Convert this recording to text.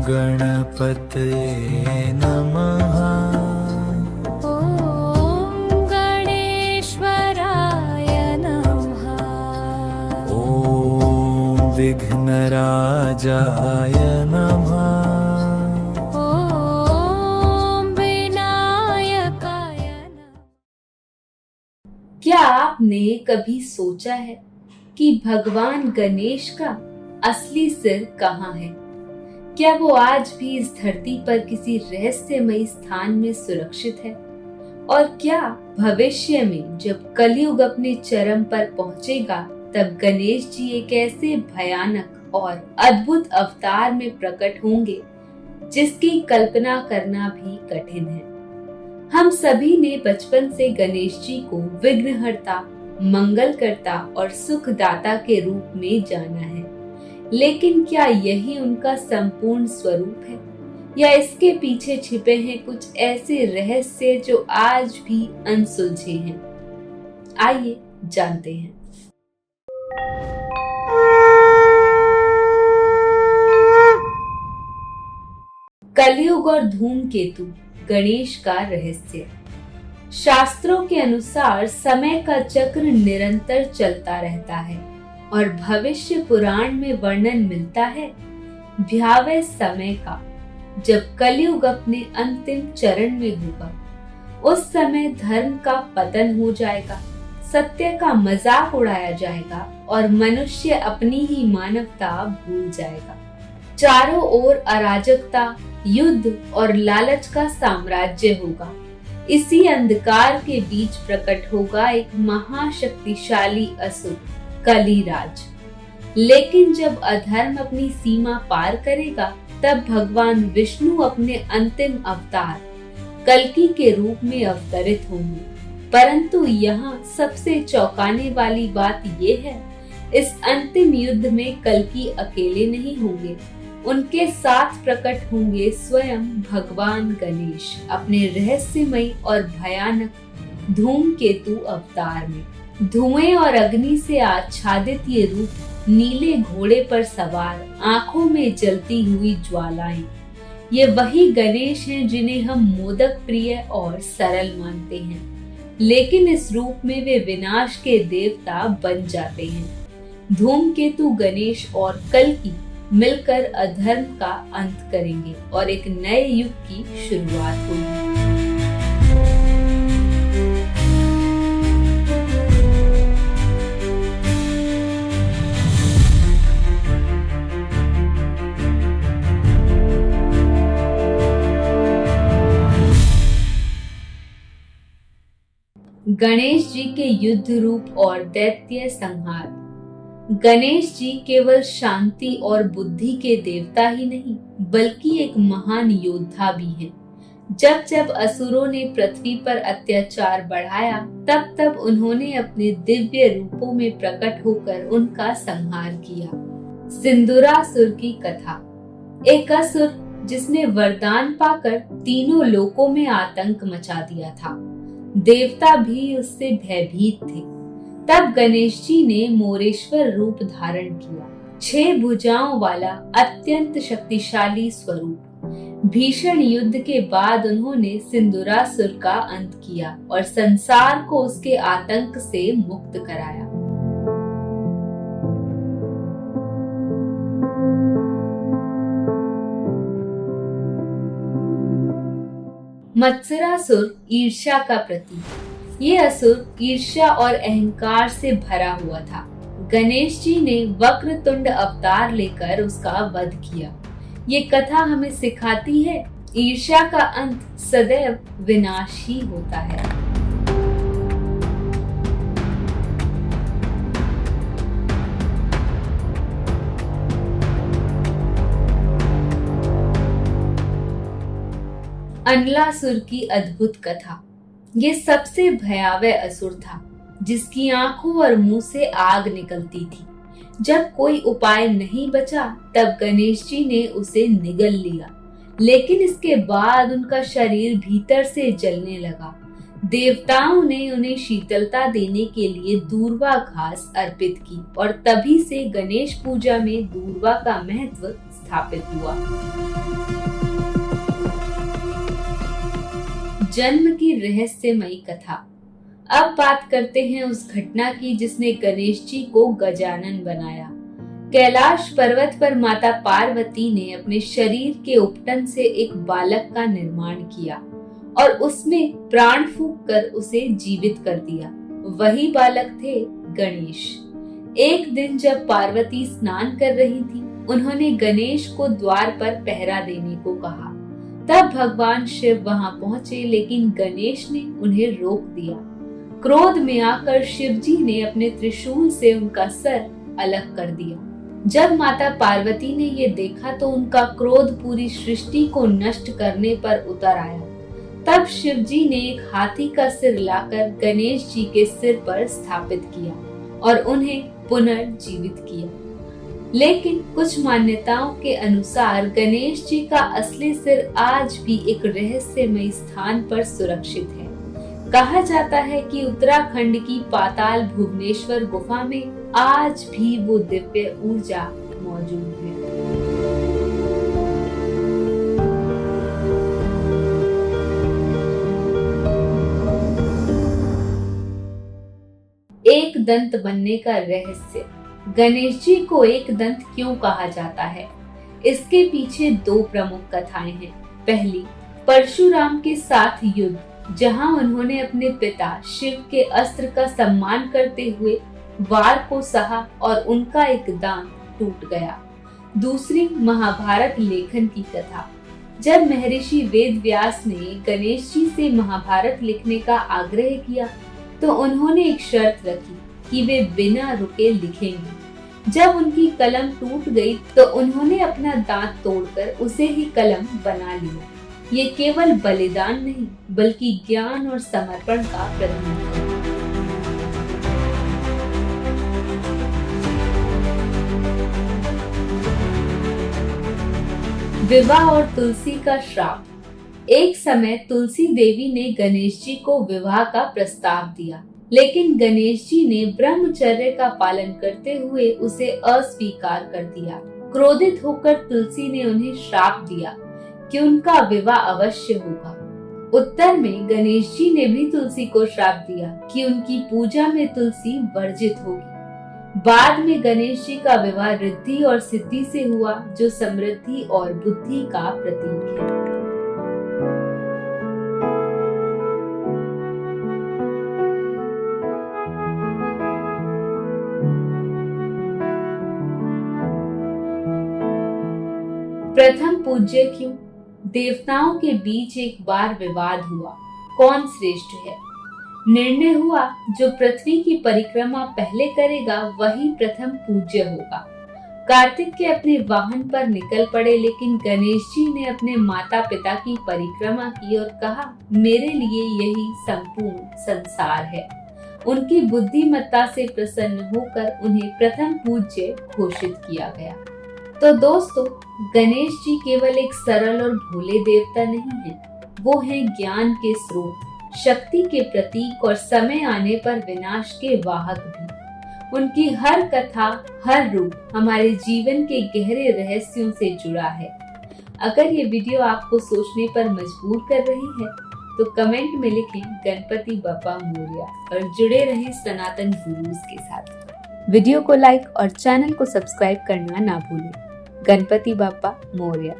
गणपतये नमः। ॐ गणेश्वराय नमः। ॐ विघ्नराजाय नमः। ॐ विनायकाय नमः। क्या आपने कभी सोचा है कि भगवान गणेश का असली सिर कहाँ है? क्या वो आज भी इस धरती पर किसी रहस्यमयी स्थान में सुरक्षित है? और क्या भविष्य में जब कलयुग अपने चरम पर पहुंचेगा तब गणेश जी एक ऐसे भयानक और अद्भुत अवतार में प्रकट होंगे जिसकी कल्पना करना भी कठिन है। हम सभी ने बचपन से गणेश जी को विघ्नहर्ता, मंगलकर्ता और सुखदाता के रूप में जाना है, लेकिन क्या यही उनका संपूर्ण स्वरूप है या इसके पीछे छिपे हैं कुछ ऐसे रहस्य जो आज भी अनसुलझे हैं? आइए जानते हैं। कलयुग और धूमकेतु, गणेश का रहस्य। शास्त्रों के अनुसार समय का चक्र निरंतर चलता रहता है और भविष्य पुराण में वर्णन मिलता है भयावह समय का, जब कलयुग अपने अंतिम चरण में होगा। उस समय धर्म का पतन हो जाएगा, सत्य का मजाक उड़ाया जाएगा और मनुष्य अपनी ही मानवता भूल जाएगा। चारों ओर अराजकता, युद्ध और लालच का साम्राज्य होगा। इसी अंधकार के बीच प्रकट होगा एक महाशक्तिशाली असुर, कलिराज। लेकिन जब अधर्म अपनी सीमा पार करेगा तब भगवान विष्णु अपने अंतिम अवतार कल्कि के रूप में अवतरित होंगे। परंतु यहाँ सबसे चौंकाने वाली बात ये है, इस अंतिम युद्ध में कल्कि अकेले नहीं होंगे, उनके साथ प्रकट होंगे स्वयं भगवान गणेश अपने रहस्यमयी और भयानक धूमकेतु अवतार में। धुएं और अग्नि से आच्छादित ये रूप नीले घोड़े पर सवार, आंखों में जलती हुई ज्वालाएं, ये वही गणेश हैं जिन्हें हम मोदक प्रिय और सरल मानते हैं, लेकिन इस रूप में वे विनाश के देवता बन जाते हैं। धूमकेतु गणेश और कल्कि मिलकर अधर्म का अंत करेंगे और एक नए युग की शुरुआत होगी। गणेश जी के युद्ध रूप और दैत्य संहार। गणेश जी केवल शांति और बुद्धि के देवता ही नहीं, बल्कि एक महान योद्धा भी हैं। जब जब असुरों ने पृथ्वी पर अत्याचार बढ़ाया, तब तब उन्होंने अपने दिव्य रूपों में प्रकट होकर उनका संहार किया। सिंदूरासुर की कथा। एक असुर जिसने वरदान पाकर तीनों लोकों में आतंक मचा दिया था। देवता भी उससे भयभीत थे। तब गणेश जी ने मोरेश्वर रूप धारण किया, 6 भुजाओं वाला अत्यंत शक्तिशाली स्वरूप। भीषण युद्ध के बाद उन्होंने सिंदूरासुर का अंत किया और संसार को उसके आतंक से मुक्त कराया। मत्सरासुर, ईर्ष्या का प्रतीक। ये असुर ईर्ष्या और अहंकार से भरा हुआ था। गणेश जी ने वक्रतुंड अवतार लेकर उसका वध किया। ये कथा हमें सिखाती है, ईर्ष्या का अंत सदैव विनाश ही होता है। अनलासुर की अद्भुत कथा। ये सबसे भयावह असुर था, जिसकी आंखों और मुंह से आग निकलती थी। जब कोई उपाय नहीं बचा, तब गणेश जी ने उसे निगल लिया, लेकिन इसके बाद उनका शरीर भीतर से जलने लगा। देवताओं ने उन्हें शीतलता देने के लिए दूर्वा घास अर्पित की और तभी से गणेश पूजा में दूर्वा का महत्व स्थापित हुआ। जन्म की रहस्यमयी कथा। अब बात करते हैं उस घटना की जिसने गणेश जी को गजानन बनाया। कैलाश पर्वत पर माता पार्वती ने अपने शरीर के उपटन से एक बालक का निर्माण किया और उसमें प्राण फूंक कर उसे जीवित कर दिया। वही बालक थे गणेश। एक दिन जब पार्वती स्नान कर रही थी, उन्होंने गणेश को द्वार पर पहरा देने को कहा। तब भगवान शिव वहां पहुंचे, लेकिन गणेश ने उन्हें रोक दिया। क्रोध में आकर शिव जी ने अपने त्रिशूल से उनका सर अलग कर दिया। जब माता पार्वती ने ये देखा तो उनका क्रोध पूरी सृष्टि को नष्ट करने पर उतर आया। तब शिव जी ने एक हाथी का सिर लाकर गणेश जी के सिर पर स्थापित किया और उन्हें पुनर्जीवित किया। लेकिन कुछ मान्यताओं के अनुसार गणेश जी का असली सिर आज भी एक रहस्यमय स्थान पर सुरक्षित है। कहा जाता है कि उत्तराखंड की पाताल भुवनेश्वर गुफा में आज भी वो दिव्य ऊर्जा मौजूद है। एक दंत बनने का रहस्य। गणेश जी को एक दंत क्यों कहा जाता है? इसके पीछे दो प्रमुख कथाएं हैं। पहली, परशुराम के साथ युद्ध, जहां उन्होंने अपने पिता शिव के अस्त्र का सम्मान करते हुए वार को सहा और उनका एक दांत टूट गया। दूसरी, महाभारत लेखन की कथा। जब महर्षि वेद व्यास ने गणेश जी से महाभारत लिखने का आग्रह किया तो उन्होंने एक शर्त रखी कि वे बिना रुके लिखेंगे। जब उनकी कलम टूट गई तो उन्होंने अपना दांत तोड़कर उसे ही कलम बना लिया। ये केवल बलिदान नहीं बल्कि ज्ञान और समर्पण का प्रतीक है। विवाह और तुलसी का श्राप। एक समय तुलसी देवी ने गणेश जी को विवाह का प्रस्ताव दिया, लेकिन गणेश जी ने ब्रह्मचर्य का पालन करते हुए उसे अस्वीकार कर दिया। क्रोधित होकर तुलसी ने उन्हें श्राप दिया कि उनका विवाह अवश्य होगा। उत्तर में गणेश जी ने भी तुलसी को श्राप दिया कि उनकी पूजा में तुलसी वर्जित होगी। बाद में गणेश जी का विवाह रिद्धि और सिद्धि से हुआ, जो समृद्धि और बुद्धि का प्रतीक है। प्रथम पूज्य क्यों? देवताओं के बीच एक बार विवाद हुआ, कौन श्रेष्ठ है। निर्णय हुआ जो पृथ्वी की परिक्रमा पहले करेगा वही प्रथम पूज्य होगा। कार्तिक अपने वाहन पर निकल पड़े, लेकिन गणेश जी ने अपने माता पिता की परिक्रमा की और कहा, मेरे लिए यही संपूर्ण संसार है। उनकी बुद्धिमत्ता से प्रसन्न होकर उन्हें प्रथम पूज्य घोषित किया गया। तो दोस्तों, गणेश जी केवल एक सरल और भोले देवता नहीं है, वो हैं ज्ञान के स्रोत, शक्ति के प्रतीक और समय आने पर विनाश के वाहक भी। उनकी हर कथा, हर रूप हमारे जीवन के गहरे रहस्यों से जुड़ा है। अगर ये वीडियो आपको सोचने पर मजबूर कर रही है तो कमेंट में लिखें गणपति बप्पा मोरया और जुड़े रहें सनातन गुरुज के साथ। वीडियो को लाइक और चैनल को सब्सक्राइब करना ना भूलें। गणपति बप्पा मोरया।